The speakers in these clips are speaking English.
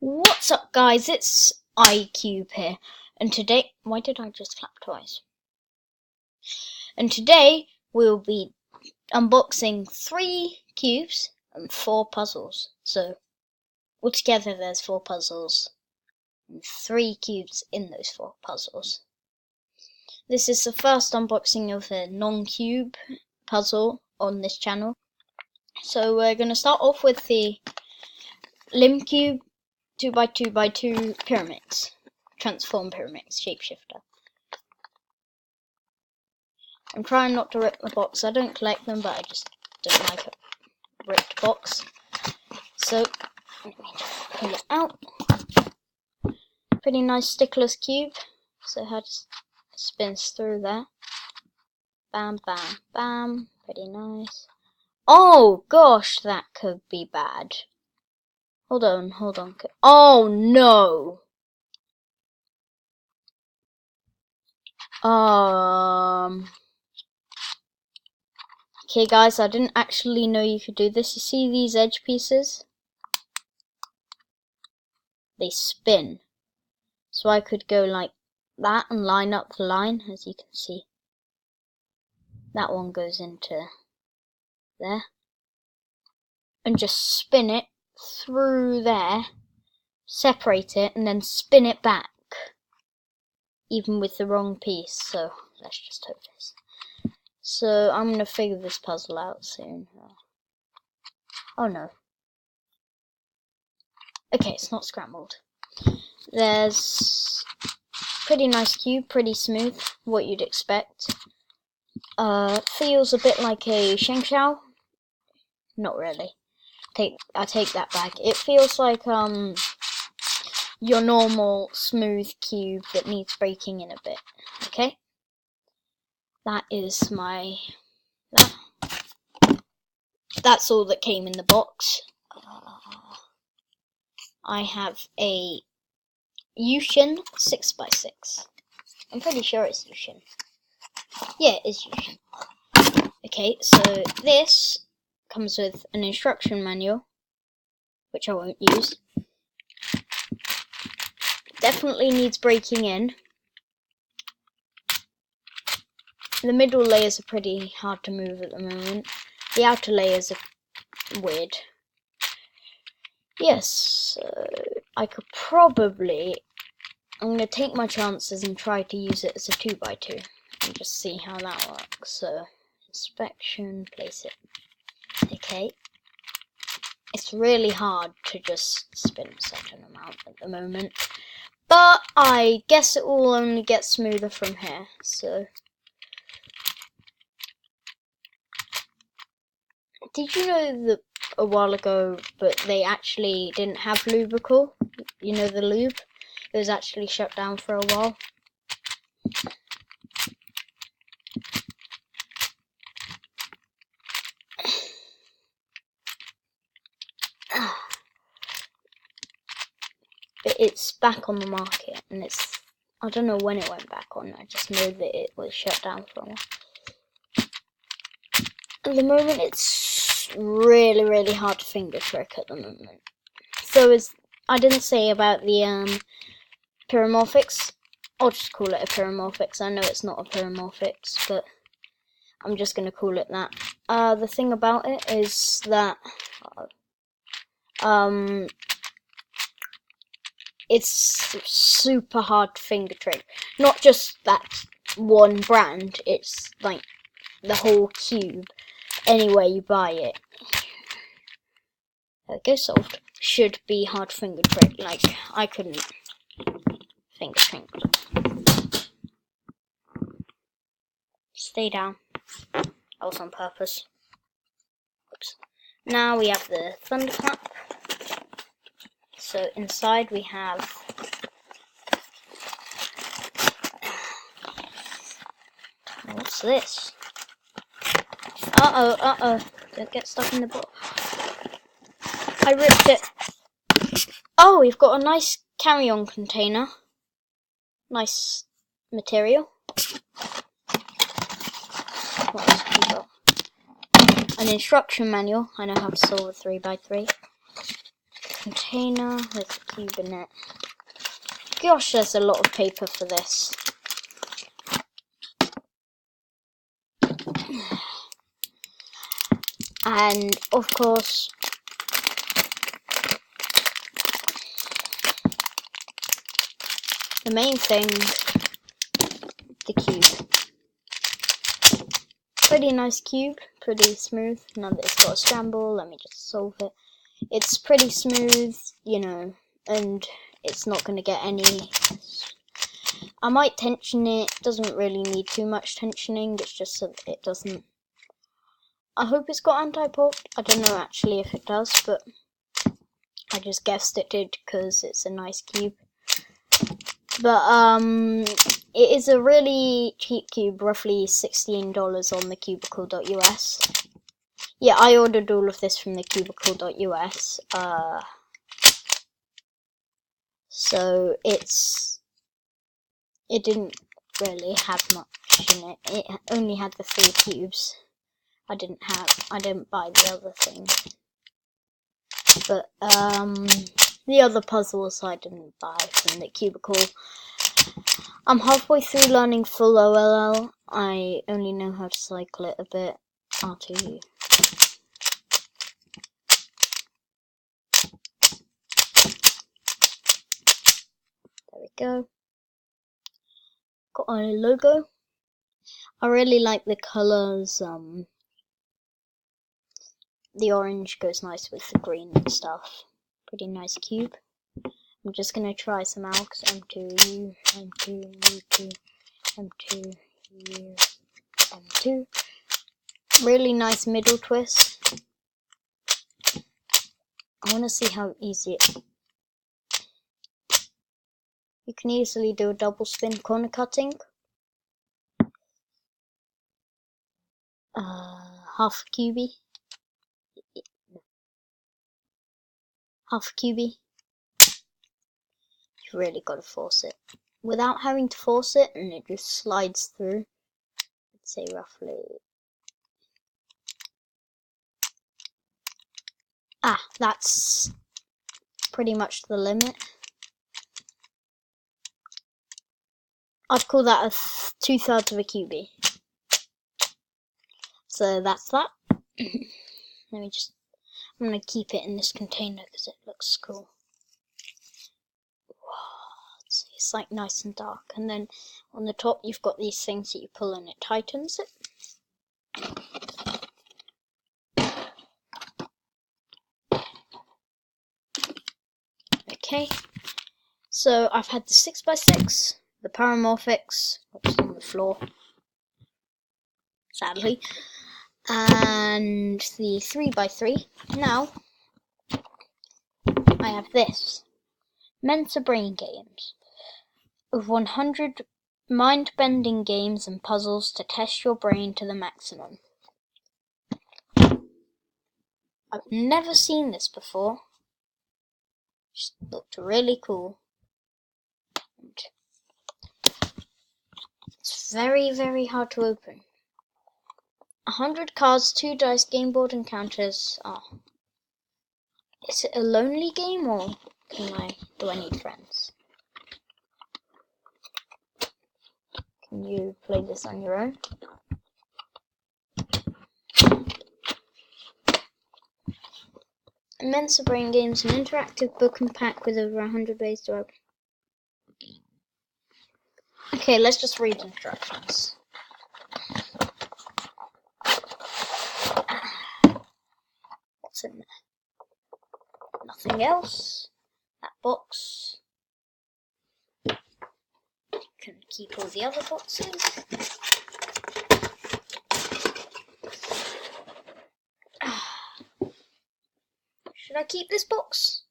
What's up, guys? It's iCube here, and today, why did I just clap twice? And today we'll be unboxing 3 cubes and 4 puzzles. So altogether there's 4 puzzles and 3 cubes in those 4 puzzles. This is the first unboxing of a non-cube puzzle on this channel. So we're going to start off with the Limcube 2x2x2 pyramids. Transform pyramids, shapeshifter. I'm trying not to rip the box. I don't collect them, but I just don't like a ripped box. So, let me just pull it out. Pretty nice stickless cube. So how it spins through there. Bam, bam, bam. Pretty nice. Oh gosh, that could be bad. Hold on. Oh no! Okay guys, I didn't actually know you could do this. You see these edge pieces? They spin. So I could go like that and line up the line, as you can see. That one goes into there. And just spin it through there, separate it, and then spin it back. Even with the wrong piece, so let's just hope this. So I'm going to figure this puzzle out soon. Oh no. Okay, it's not scrambled. There's pretty nice cube, pretty smooth, what you'd expect. Feels a bit like a Shengshao. Not really. I take that back. It feels like your normal smooth cube that needs breaking in a bit. Okay? That is my... That's all that came in the box. I have a Yushin 6x6. I'm pretty sure it's Yushin. Yeah, it is Yushin. Okay, so this comes with an instruction manual, which I won't use. Definitely needs breaking in. The middle layers are pretty hard to move at the moment. The outer layers are weird. Yes, I could probably... I'm going to take my chances and try to use it as a 2x2 and just see how that works. So, inspection, place it. Okay. It's really hard to just spin a certain amount at the moment. But I guess it will only get smoother from here. So, did you know that a while ago, but they actually didn't have Lubrical? You know, the lube? It was actually shut down for a while. But it's back on the market, and it's... I don't know when it went back on, I just know that it was shut down for a while. At the moment, it's really hard to finger trick at the moment. So as I didn't say about the Pyramorphix, I'll just call it a Pyramorphix. I know it's not a Pyramorphix, but I'm just going to call it that. The thing about it is that it's super hard to finger trick. Not just that one brand, it's like the whole cube. Anywhere you buy it. There we go, solved. Should be hard to finger trick. Like, I couldn't finger trick. Stay down. That was on purpose. Oops. Now we have the thunderclap. So inside we have what's this? Uh-oh. Don't get stuck in the box. I ripped it. Oh, we've got a nice carry-on container. Nice material. What else have we got? An instruction manual. I know how to solve a 3x3. container with the cube in it. Gosh, there's a lot of paper for this. And of course, the main thing, the cube. Pretty nice cube, pretty smooth. Now that it's got a scramble, let me just solve it. It's pretty smooth, you know, and it's not going to get any... I might tension it, doesn't really need too much tensioning, it's just so that it doesn't... I hope it's got anti-pop. I don't know actually if it does, but I just guessed it did because it's a nice cube. But it is a really cheap cube, roughly $16 on the cubicle.us. Yeah, I ordered all of this from the cubicle.us. So it didn't really have much in it. It only had the 3 cubes. I didn't buy the other thing. But the other puzzles I didn't buy from the cubicle. I'm halfway through learning full OLL. I only know how to cycle it a bit. I'll tell you. There we go. Got our logo. I really like the colours. The orange goes nice with the green and stuff. Pretty nice cube. I'm just gonna try some out because M2, U, M2, U2, M2, U, M2. Really nice middle twist. I want to see how easy it is. You can easily do a double spin corner cutting. Half cubey. Half cubey. You've really got to force it. Without having to force it, and it just slides through. I'd say roughly. That's pretty much the limit. I'd call that a 2/3 of a cubie. So that's that. I'm gonna keep it in this container because it looks cool. It's like nice and dark. And then on the top you've got these things that you pull and it tightens it. Okay, so I've had the 6x6, the Paramorphix, which is on the floor, sadly, and the 3x3. Now, I have this, Mensa Brain Games, of 100 mind-bending games and puzzles to test your brain to the maximum. I've never seen this before. Just looked really cool. And it's very, very hard to open. 100 cards, 2 dice, game board and counters. Is it a lonely game or do I need friends? Can you play this on your own? Mensa Brain Games, an interactive book and pack with over 100 ways to open. Okay, let's just read instructions. What's in there? Nothing else. That box. You can keep all the other boxes. Should I keep this box?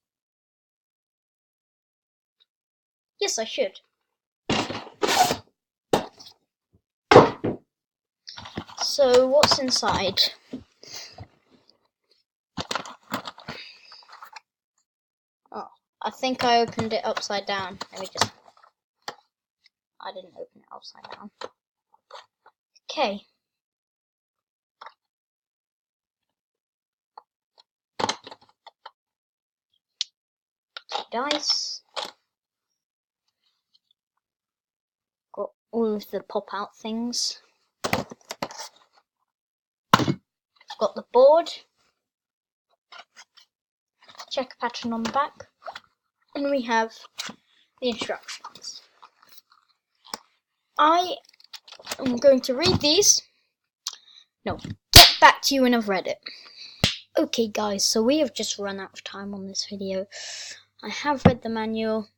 Yes, I should. So, what's inside? Oh, I think I opened it upside down. I didn't open it upside down. Okay. dice. Got all of the pop-out things. Got the board. Check pattern on the back. And we have the instructions. I am going to read these. No, get back to you when I've read it. Okay guys, so we have just run out of time on this video. I have read the manual,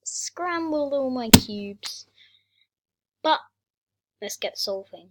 scrambled all my cubes, but let's get solving.